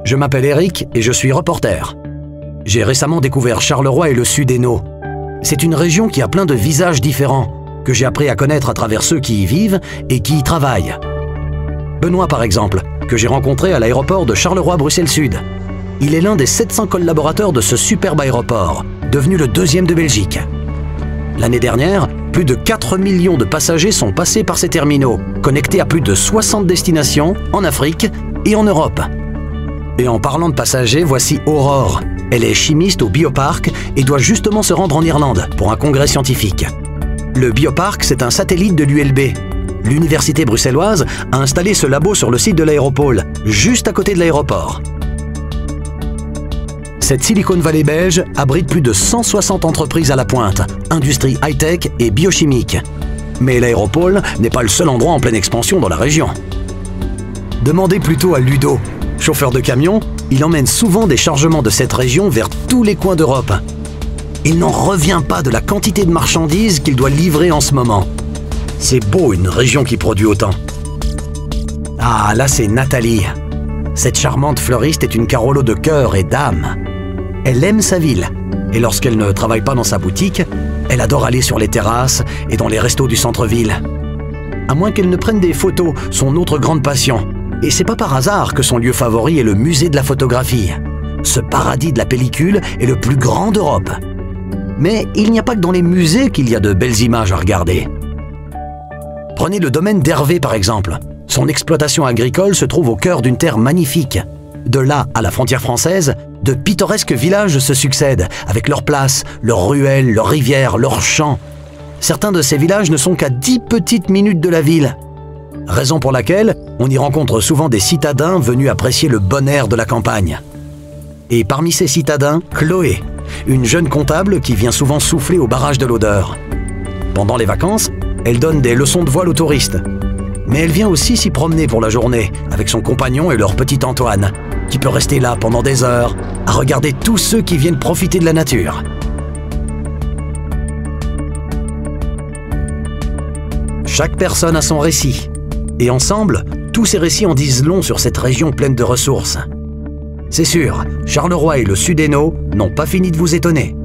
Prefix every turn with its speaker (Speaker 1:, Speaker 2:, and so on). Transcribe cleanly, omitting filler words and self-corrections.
Speaker 1: Je m'appelle Eric et je suis reporter. J'ai récemment découvert Charleroi et le Sud-Hainaut. C'est une région qui a plein de visages différents, que j'ai appris à connaître à travers ceux qui y vivent et qui y travaillent. Benoît par exemple, que j'ai rencontré à l'aéroport de Charleroi-Bruxelles-Sud. Il est l'un des 700 collaborateurs de ce superbe aéroport, devenu le deuxième de Belgique. L'année dernière, plus de 4 millions de passagers sont passés par ces terminaux, connectés à plus de 60 destinations en Afrique et en Europe. Et en parlant de passagers, voici Aurore. Elle est chimiste au Biopark et doit justement se rendre en Irlande pour un congrès scientifique. Le Biopark, c'est un satellite de l'ULB. L'université bruxelloise a installé ce labo sur le site de l'Aéropole, juste à côté de l'aéroport. Cette Silicon Valley belge abrite plus de 160 entreprises à la pointe, industrie high-tech et biochimique. Mais l'Aéropole n'est pas le seul endroit en pleine expansion dans la région. Demandez plutôt à Ludo. Chauffeur de camion, il emmène souvent des chargements de cette région vers tous les coins d'Europe. Il n'en revient pas de la quantité de marchandises qu'il doit livrer en ce moment. C'est beau une région qui produit autant. Ah, là c'est Nathalie. Cette charmante fleuriste est une Carolo de cœur et d'âme. Elle aime sa ville, et lorsqu'elle ne travaille pas dans sa boutique, elle adore aller sur les terrasses et dans les restos du centre-ville. À moins qu'elle ne prenne des photos, son autre grande passion. Et c'est pas par hasard que son lieu favori est le musée de la photographie. Ce paradis de la pellicule est le plus grand d'Europe. Mais il n'y a pas que dans les musées qu'il y a de belles images à regarder. Prenez le domaine d'Hervé par exemple. Son exploitation agricole se trouve au cœur d'une terre magnifique. De là à la frontière française, de pittoresques villages se succèdent, avec leurs places, leurs ruelles, leurs rivières, leurs champs. Certains de ces villages ne sont qu'à 10 petites minutes de la ville. Raison pour laquelle on y rencontre souvent des citadins venus apprécier le bon air de la campagne. Et parmi ces citadins, Chloé, une jeune comptable qui vient souvent souffler au barrage de l'Odeur. Pendant les vacances, elle donne des leçons de voile aux touristes. Mais elle vient aussi s'y promener pour la journée, avec son compagnon et leur petit Antoine, qui peut rester là pendant des heures, à regarder tous ceux qui viennent profiter de la nature. Chaque personne a son récit. Et ensemble, tous ces récits en disent long sur cette région pleine de ressources. C'est sûr, Charleroi et le Sud-Hainaut n'ont pas fini de vous étonner.